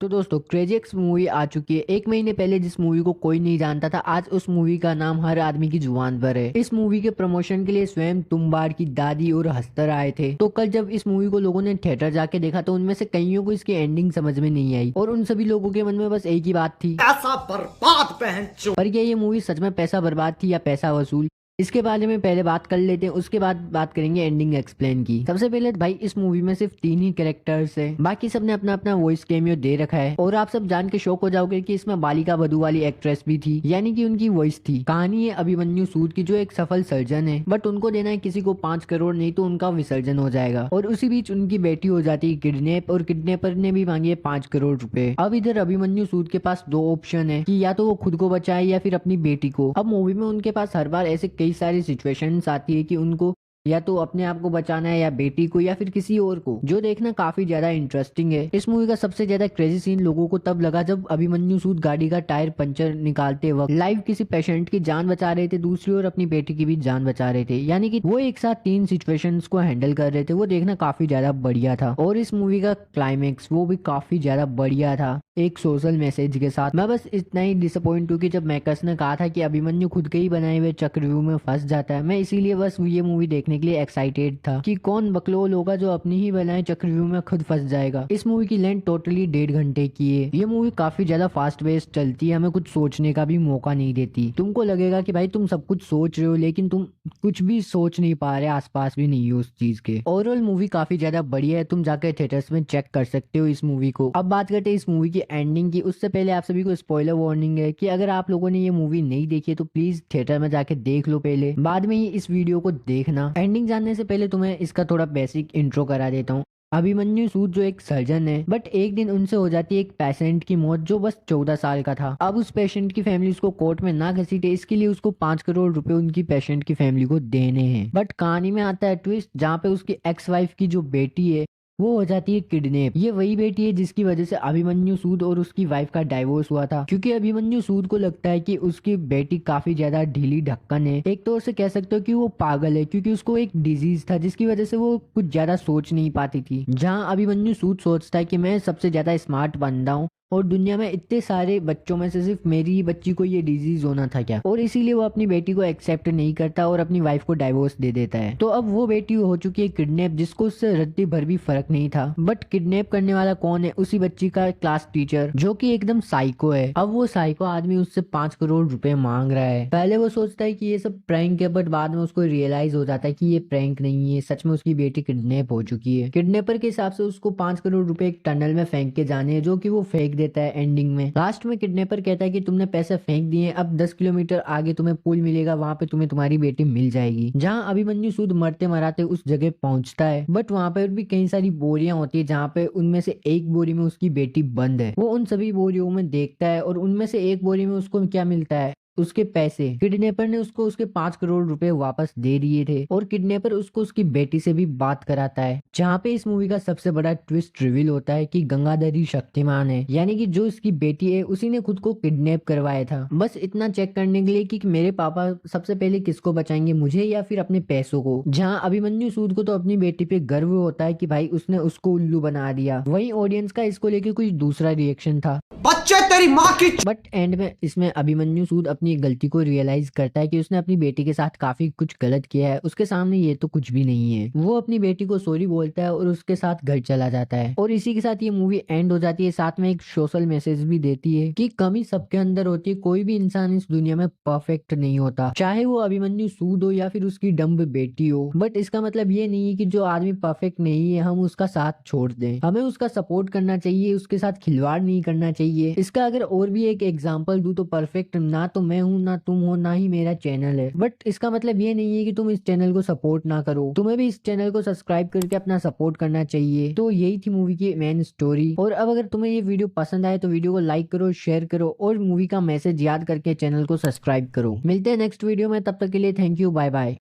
तो दोस्तों crazy x movie आ चुकी है। एक महीने पहले जिस मूवी को कोई नहीं जानता था, आज उस मूवी का नाम हर आदमी की जुबान पर है। इस मूवी के प्रमोशन के लिए स्वयं तुम्बाड़ की दादी और हस्तर आए थे। तो कल जब इस मूवी को लोगों ने थिएटर जाके देखा तो उनमें से कईयों को इसकी एंडिंग समझ में नहीं आई और उन सभी लोगों के मन में बस एक ही बात थी, पैसा बर्बाद पहन चो। पर क्या ये मूवी सच में पैसा बर्बाद थी या पैसा वसूल? इसके बारे में पहले बात कर लेते हैं, उसके बाद बात करेंगे एंडिंग एक्सप्लेन की। सबसे पहले भाई इस मूवी में सिर्फ 3 ही कैरेक्टर्स है, बाकी सबने अपना अपना वॉइस कैमियो दे रखा है। और आप सब जान के शौक हो जाओगे कि इसमें बालिका बधू वाली एक्ट्रेस भी थी, यानी कि उनकी वॉइस थी। कहानी है अभिमन्यु सूद की, जो एक सफल सर्जन है, बट उनको देना है किसी को 5 करोड़, नहीं तो उनका विसर्जन हो जाएगा। और उसी बीच उनकी बेटी हो जाती है किडनैप और किडनैपर ने भी मांगी है 5 करोड़ रुपए। अब इधर अभिमन्यु सूद के पास 2 ऑप्शन है कि या तो वो खुद को बचाए या फिर अपनी बेटी को। अब मूवी में उनके पास हर बार ऐसे कई सारी सिचुएशन आती है कि उनको या तो अपने आप को बचाना है या बेटी को या फिर किसी और को, जो देखना काफी ज्यादा इंटरेस्टिंग है। इस मूवी का सबसे ज्यादा क्रेजी सीन लोगों को तब लगा जब अभिमन्यु सूद गाड़ी का टायर पंचर निकालते वक्त लाइव किसी पेशेंट की जान बचा रहे थे, दूसरी ओर अपनी बेटी की भी जान बचा रहे थे, यानी कि वो एक साथ 3 सिचुएशंस को हैंडल कर रहे थे। वो देखना काफी ज्यादा बढ़िया था। और इस मूवी का क्लाइमेक्स वो भी काफी ज्यादा बढ़िया था, एक सोशल मैसेज के साथ। मैं बस इतना ही डिसअपॉइंट हूँ कि जब मैकर्स ने कहा था कि अभिमन्यु खुद के ही बनाए हुए चक्रव्यूह में फंस जाता है, मैं इसीलिए बस ये मूवी देखने के लिए एक्साइटेड था कि कौन बकलोल होगा जो अपनी ही बनाए चक्रव्यूह में खुद फंस जाएगा। इस मूवी की लेंथ टोटली 1.5 घंटे की है। ये मूवी काफी ज्यादा फास्ट बेस्ड चलती है, हमें कुछ सोचने का भी मौका नहीं देती। तुमको लगेगा कि भाई तुम सब कुछ सोच रहे हो, लेकिन तुम कुछ भी सोच नहीं पा रहे, आसपास भी नहीं हो उस चीज के। ओवरऑल मूवी काफी ज्यादा बढ़िया है, तुम जाकर थिएटर्स में चेक कर सकते हो इस मूवी को। अब बात करते हैं इस मूवी की एंडिंग की। उससे पहले आप सभी को स्पॉइलर वार्निंग है कि अगर आप लोगों ने ये मूवी नहीं देखी है तो प्लीज थिएटर में जाके देख लो पहले, बाद में ही इस वीडियो को देखना। एंडिंग जानने से पहले तुम्हें इसका थोड़ा बेसिक इंट्रो करा देता हूँ। अभिमन्यु सूद जो एक सर्जन है, बट एक दिन उनसे हो जाती है एक पेशेंट की मौत जो बस 14 साल का था। अब उस पेशेंट की फैमिली उसको कोर्ट में ना घसीटे, इसके लिए उसको 5 करोड़ रुपए उनकी पेशेंट की फैमिली को देने हैं। बट कहानी में आता है ट्विस्ट, जहाँ पे उसकी एक्स वाइफ की जो बेटी है वो हो जाती है किडनैप। ये वही बेटी है जिसकी वजह से अभिमन्यु सूद और उसकी वाइफ का डाइवोर्स हुआ था, क्योंकि अभिमन्यु सूद को लगता है कि उसकी बेटी काफी ज्यादा ढीली ढक्कन है। एक तो उसे कह सकते हो कि वो पागल है, क्योंकि उसको एक डिजीज था जिसकी वजह से वो कुछ ज्यादा सोच नहीं पाती थी। जहाँ अभिमन्यु सूद सोचता है कि मैं सबसे ज्यादा स्मार्ट बंदा हूँ और दुनिया में इतने सारे बच्चों में से सिर्फ मेरी ही बच्ची को ये डिजीज होना था क्या, और इसीलिए वो अपनी बेटी को एक्सेप्ट नहीं करता और अपनी वाइफ को डाइवोर्स दे देता है। तो अब वो बेटी हो चुकी है किडनैप, जिसको उससे रत्ती भर भी फर्क नहीं था। बट किडनैप करने वाला कौन है? उसी बच्ची का क्लास टीचर, जो कि एकदम साइको है। अब वो साइको आदमी उससे 5 करोड़ रुपए मांग रहा है। पहले वो सोचता है कि ये सब प्रैंक है, बट बाद में उसको रियलाइज हो जाता है कि ये प्रैंक नहीं है, सच में उसकी बेटी किडनैप हो चुकी है। किडनैपर के हिसाब से उसको 5 करोड़ रुपए एक टनल में फेंक के जाने हैं, जो कि वो फेंक देता है। एंडिंग में लास्ट में किडनैपर कहता है कि तुमने पैसे फेंक दिए, अब 10 किलोमीटर आगे तुम्हें पुल मिलेगा, वहां पे तुम्हें तुम्हारी बेटी मिल जाएगी। जहां अभिमन्यु सूद मरते मराते उस जगह पहुंचता है, बट वहां पर भी कई सारी बोरियां होती है, जहां पे उनमें से एक बोरी में उसकी बेटी बंद है। वो उन सभी बोरियों में देखता है और उनमें से एक बोरी में उसको क्या मिलता है? उसके पैसे। किडनैपर ने उसको उसके 5 करोड़ रुपए वापस दे दिए थे और किडनैपर उसको उसकी बेटी से भी बात कराता है। जहाँ पे इस मूवी का सबसे बड़ा ट्विस्ट रिवील होता है कि गंगाधरी शक्तिमान है, यानी कि जो इसकी बेटी है उसी ने खुद को किडनैप करवाया था, बस इतना चेक करने के लिए कि मेरे पापा सबसे पहले किसको बचाएंगे, मुझे या फिर अपने पैसों को। जहाँ अभिमन्यु सूद को तो अपनी बेटी पे गर्व होता है कि भाई उसने उसको उल्लू बना दिया, वहीं ऑडियंस का इसको लेके कुछ दूसरा रिएक्शन था, बच्चे तेरी माँ की। बट एंड में इसमें अभिमन्यु सूद अपनी गलती को रियलाइज करता है कि उसने अपनी बेटी के साथ काफी कुछ गलत किया है, उसके सामने ये तो कुछ भी नहीं है। वो अपनी बेटी को सॉरी बोलता है और उसके साथ घर चला जाता है। और इसी के साथ ये मूवी एंड हो जाती है। साथ में एक सोशल मैसेज भी देती है कि कमी सबके अंदर होती है, कोई भी इंसान इस दुनिया में परफेक्ट नहीं होता, चाहे वो अभिमन्यु सूद हो या फिर उसकी डम्ब बेटी हो। बट इसका मतलब ये नहीं है कि जो आदमी परफेक्ट नहीं है हम उसका साथ छोड़ दें, हमें उसका सपोर्ट करना चाहिए, उसके साथ खिलवाड़ नहीं करना चाहिए। इसका अगर और भी एक एग्जांपल दूं तो परफेक्ट ना तो मैं हूं, ना तुम हो, ना ही मेरा चैनल है, बट इसका मतलब ये नहीं है कि तुम इस चैनल को सपोर्ट ना करो, तुम्हें भी इस चैनल को सब्सक्राइब करके अपना सपोर्ट करना चाहिए। तो यही थी मूवी की मेन स्टोरी। और अब अगर तुम्हें ये वीडियो पसंद आए तो वीडियो को लाइक करो, शेयर करो और मूवी का मैसेज याद करके चैनल को सब्सक्राइब करो। मिलते हैं नेक्स्ट वीडियो में, तब तक के लिए थैंक यू, बाय बाय।